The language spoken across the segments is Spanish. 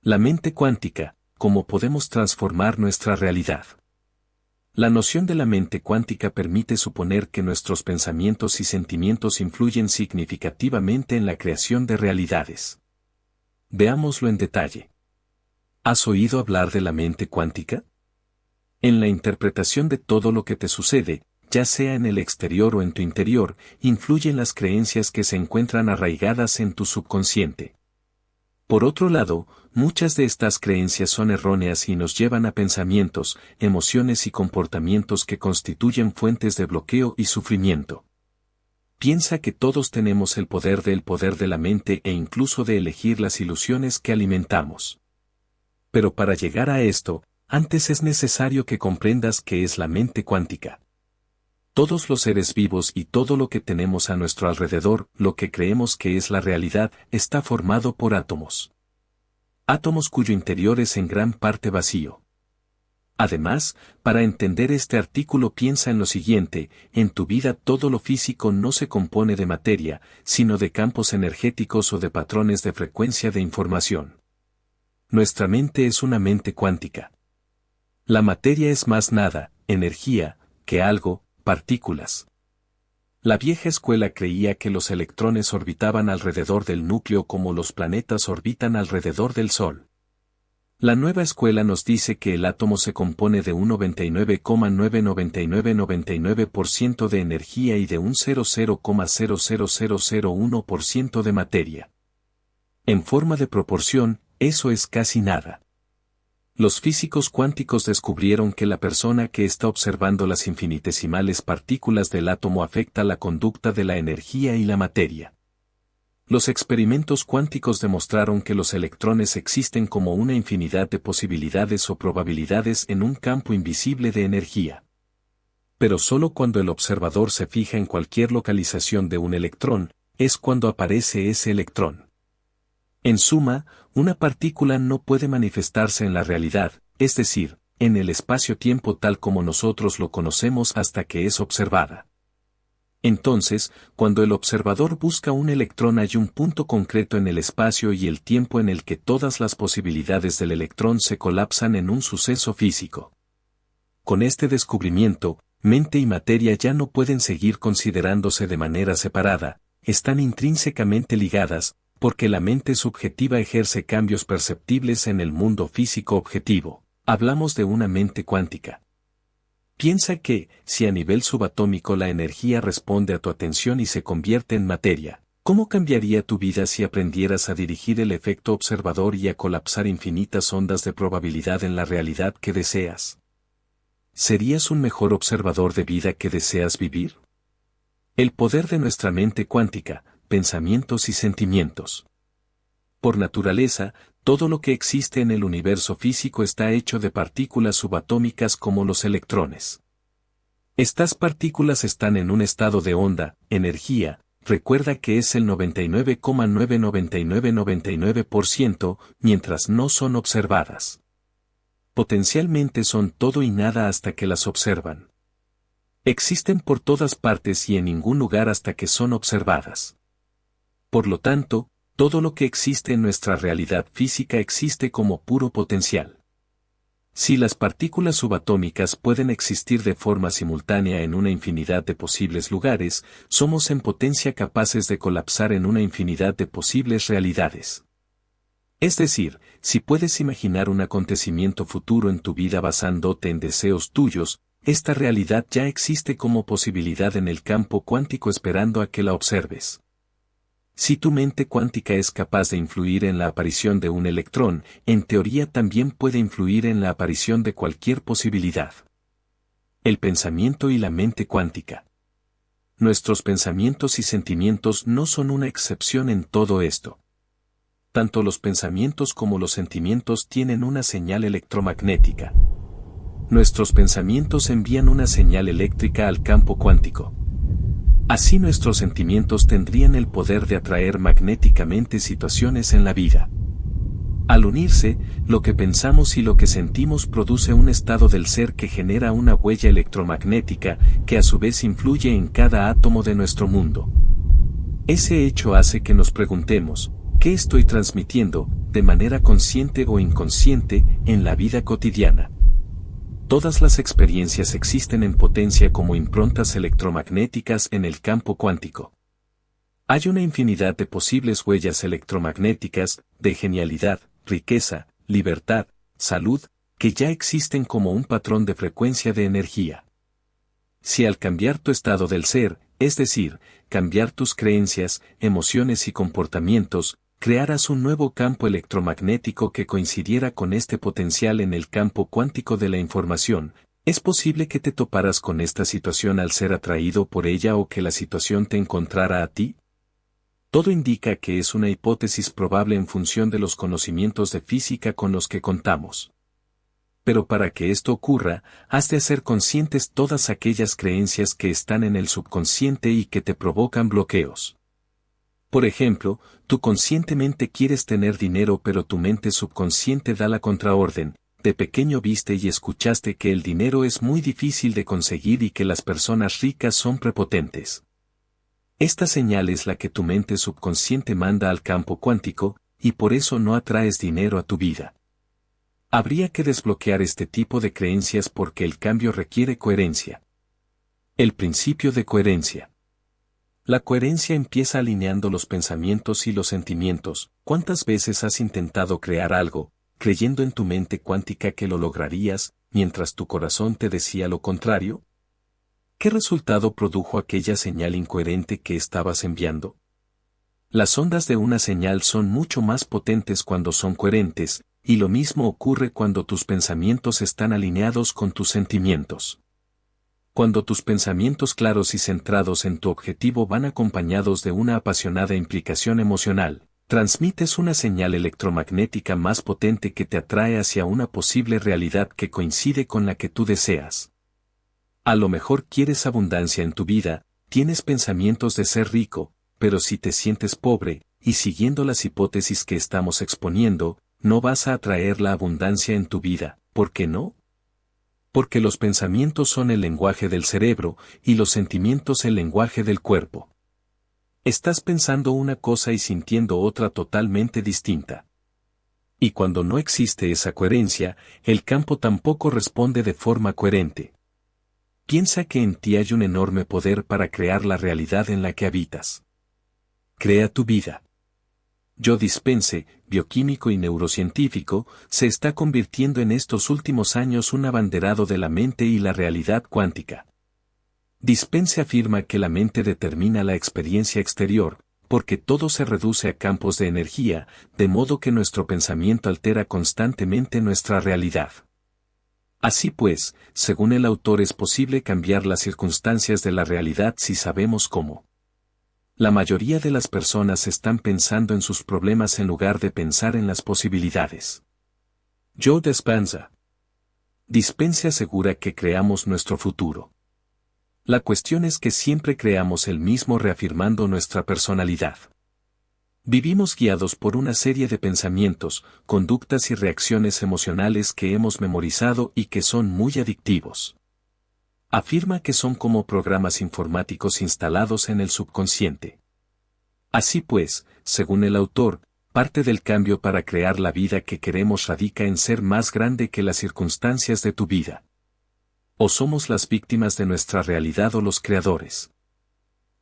La mente cuántica, cómo podemos transformar nuestra realidad. La noción de la mente cuántica permite suponer que nuestros pensamientos y sentimientos influyen significativamente en la creación de realidades. Veámoslo en detalle. ¿Has oído hablar de la mente cuántica? En la interpretación de todo lo que te sucede, ya sea en el exterior o en tu interior, influyen las creencias que se encuentran arraigadas en tu subconsciente. Por otro lado, muchas de estas creencias son erróneas y nos llevan a pensamientos, emociones y comportamientos que constituyen fuentes de bloqueo y sufrimiento. Piensa que todos tenemos el poder de la mente e incluso de elegir las ilusiones que alimentamos. Pero para llegar a esto, antes es necesario que comprendas qué es la mente cuántica. Todos los seres vivos y todo lo que tenemos a nuestro alrededor, lo que creemos que es la realidad, está formado por átomos. Átomos cuyo interior es en gran parte vacío. Además, para entender este artículo piensa en lo siguiente: en tu vida todo lo físico no se compone de materia, sino de campos energéticos o de patrones de frecuencia de información. Nuestra mente es una mente cuántica. La materia es más nada, energía, que algo, partículas. La vieja escuela creía que los electrones orbitaban alrededor del núcleo como los planetas orbitan alrededor del Sol. La nueva escuela nos dice que el átomo se compone de un 99,99999% de energía y de un 00,00001% de materia. En forma de proporción, eso es casi nada. Los físicos cuánticos descubrieron que la persona que está observando las infinitesimales partículas del átomo afecta la conducta de la energía y la materia. Los experimentos cuánticos demostraron que los electrones existen como una infinidad de posibilidades o probabilidades en un campo invisible de energía. Pero solo cuando el observador se fija en cualquier localización de un electrón, es cuando aparece ese electrón. En suma, una partícula no puede manifestarse en la realidad, es decir, en el espacio-tiempo tal como nosotros lo conocemos hasta que es observada. Entonces, cuando el observador busca un electrón hay un punto concreto en el espacio y el tiempo en el que todas las posibilidades del electrón se colapsan en un suceso físico. Con este descubrimiento, mente y materia ya no pueden seguir considerándose de manera separada, están intrínsecamente ligadas, porque la mente subjetiva ejerce cambios perceptibles en el mundo físico objetivo. Hablamos de una mente cuántica. Piensa que, si a nivel subatómico la energía responde a tu atención y se convierte en materia, ¿cómo cambiaría tu vida si aprendieras a dirigir el efecto observador y a colapsar infinitas ondas de probabilidad en la realidad que deseas? ¿Serías un mejor observador de vida que deseas vivir? El poder de nuestra mente cuántica, pensamientos y sentimientos. Por naturaleza, todo lo que existe en el universo físico está hecho de partículas subatómicas como los electrones. Estas partículas están en un estado de onda, energía, recuerda que es el 99,99999%, mientras no son observadas. Potencialmente son todo y nada hasta que las observan. Existen por todas partes y en ningún lugar hasta que son observadas. Por lo tanto, todo lo que existe en nuestra realidad física existe como puro potencial. Si las partículas subatómicas pueden existir de forma simultánea en una infinidad de posibles lugares, somos en potencia capaces de colapsar en una infinidad de posibles realidades. Es decir, si puedes imaginar un acontecimiento futuro en tu vida basándote en deseos tuyos, esta realidad ya existe como posibilidad en el campo cuántico esperando a que la observes. Si tu mente cuántica es capaz de influir en la aparición de un electrón, en teoría también puede influir en la aparición de cualquier posibilidad. El pensamiento y la mente cuántica. Nuestros pensamientos y sentimientos no son una excepción en todo esto. Tanto los pensamientos como los sentimientos tienen una señal electromagnética. Nuestros pensamientos envían una señal eléctrica al campo cuántico. Así nuestros sentimientos tendrían el poder de atraer magnéticamente situaciones en la vida. Al unirse, lo que pensamos y lo que sentimos produce un estado del ser que genera una huella electromagnética que a su vez influye en cada átomo de nuestro mundo. Ese hecho hace que nos preguntemos, ¿qué estoy transmitiendo? de manera consciente o inconsciente, en la vida cotidiana. Todas las experiencias existen en potencia como improntas electromagnéticas en el campo cuántico. Hay una infinidad de posibles huellas electromagnéticas, de genialidad, riqueza, libertad, salud, que ya existen como un patrón de frecuencia de energía. Si al cambiar tu estado del ser, es decir, cambiar tus creencias, emociones y comportamientos, crearas un nuevo campo electromagnético que coincidiera con este potencial en el campo cuántico de la información, ¿es posible que te toparas con esta situación al ser atraído por ella o que la situación te encontrara a ti? Todo indica que es una hipótesis probable en función de los conocimientos de física con los que contamos. Pero para que esto ocurra, has de hacer conscientes todas aquellas creencias que están en el subconsciente y que te provocan bloqueos. Por ejemplo, tú conscientemente quieres tener dinero pero tu mente subconsciente da la contraorden. De pequeño viste y escuchaste que el dinero es muy difícil de conseguir y que las personas ricas son prepotentes. Esta señal es la que tu mente subconsciente manda al campo cuántico, y por eso no atraes dinero a tu vida. Habría que desbloquear este tipo de creencias porque el cambio requiere coherencia. El principio de coherencia. La coherencia empieza alineando los pensamientos y los sentimientos. ¿Cuántas veces has intentado crear algo, creyendo en tu mente cuántica que lo lograrías, mientras tu corazón te decía lo contrario? ¿Qué resultado produjo aquella señal incoherente que estabas enviando? Las ondas de una señal son mucho más potentes cuando son coherentes, y lo mismo ocurre cuando tus pensamientos están alineados con tus sentimientos. Cuando tus pensamientos claros y centrados en tu objetivo van acompañados de una apasionada implicación emocional, transmites una señal electromagnética más potente que te atrae hacia una posible realidad que coincide con la que tú deseas. A lo mejor quieres abundancia en tu vida, tienes pensamientos de ser rico, pero si te sientes pobre, y siguiendo las hipótesis que estamos exponiendo, no vas a atraer la abundancia en tu vida. ¿Por qué no? Porque los pensamientos son el lenguaje del cerebro, y los sentimientos el lenguaje del cuerpo. Estás pensando una cosa y sintiendo otra totalmente distinta. Y cuando no existe esa coherencia, el campo tampoco responde de forma coherente. Piensa que en ti hay un enorme poder para crear la realidad en la que habitas. Crea tu vida. Joe Dispenza, bioquímico y neurocientífico, se está convirtiendo en estos últimos años un abanderado de la mente y la realidad cuántica. Dispenza afirma que la mente determina la experiencia exterior, porque todo se reduce a campos de energía, de modo que nuestro pensamiento altera constantemente nuestra realidad. Así pues, según el autor es posible cambiar las circunstancias de la realidad si sabemos cómo. La mayoría de las personas están pensando en sus problemas en lugar de pensar en las posibilidades. Joe Dispenza. Dispenza asegura que creamos nuestro futuro. La cuestión es que siempre creamos el mismo reafirmando nuestra personalidad. Vivimos guiados por una serie de pensamientos, conductas y reacciones emocionales que hemos memorizado y que son muy adictivos. Afirma que son como programas informáticos instalados en el subconsciente. Así pues, según el autor, parte del cambio para crear la vida que queremos radica en ser más grande que las circunstancias de tu vida. O somos las víctimas de nuestra realidad o los creadores.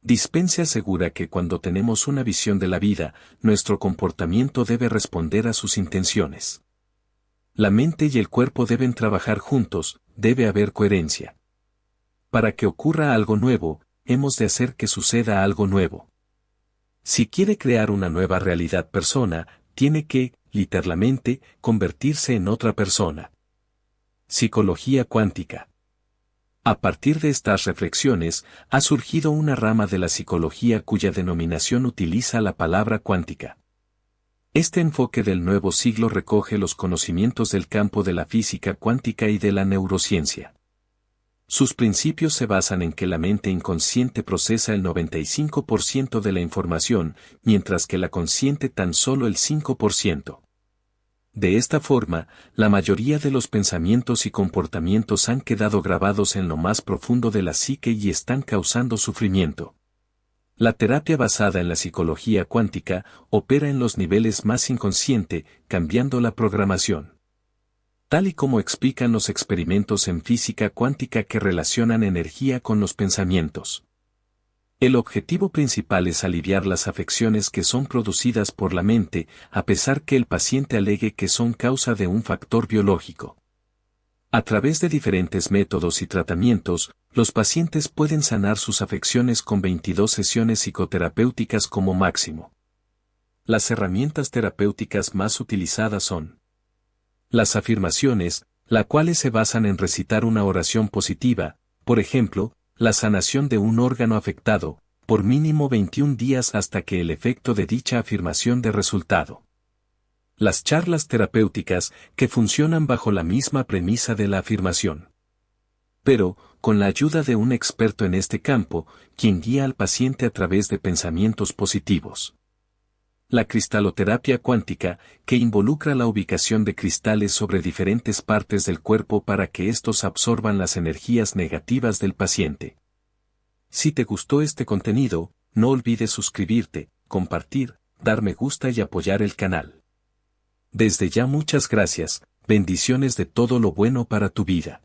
Dispenza asegura que cuando tenemos una visión de la vida, nuestro comportamiento debe responder a sus intenciones. La mente y el cuerpo deben trabajar juntos, debe haber coherencia. Para que ocurra algo nuevo, hemos de hacer que suceda algo nuevo. Si quiere crear una nueva realidad persona, tiene que, literalmente, convertirse en otra persona. Psicología cuántica. A partir de estas reflexiones, ha surgido una rama de la psicología cuya denominación utiliza la palabra cuántica. Este enfoque del nuevo siglo recoge los conocimientos del campo de la física cuántica y de la neurociencia. Sus principios se basan en que la mente inconsciente procesa el 95% de la información, mientras que la consciente tan solo el 5%. De esta forma, la mayoría de los pensamientos y comportamientos han quedado grabados en lo más profundo de la psique y están causando sufrimiento. La terapia basada en la psicología cuántica opera en los niveles más inconsciente, cambiando la programación. Tal y como explican los experimentos en física cuántica que relacionan energía con los pensamientos. El objetivo principal es aliviar las afecciones que son producidas por la mente, a pesar que el paciente alegue que son causa de un factor biológico. A través de diferentes métodos y tratamientos, los pacientes pueden sanar sus afecciones con 22 sesiones psicoterapéuticas como máximo. Las herramientas terapéuticas más utilizadas son las afirmaciones, las cuales se basan en recitar una oración positiva, por ejemplo, la sanación de un órgano afectado, por mínimo 21 días hasta que el efecto de dicha afirmación dé resultado. Las charlas terapéuticas, que funcionan bajo la misma premisa de la afirmación. Pero, con la ayuda de un experto en este campo, quien guía al paciente a través de pensamientos positivos. La cristaloterapia cuántica, que involucra la ubicación de cristales sobre diferentes partes del cuerpo para que estos absorban las energías negativas del paciente. Si te gustó este contenido, no olvides suscribirte, compartir, dar me gusta y apoyar el canal. Desde ya muchas gracias, bendiciones de todo lo bueno para tu vida.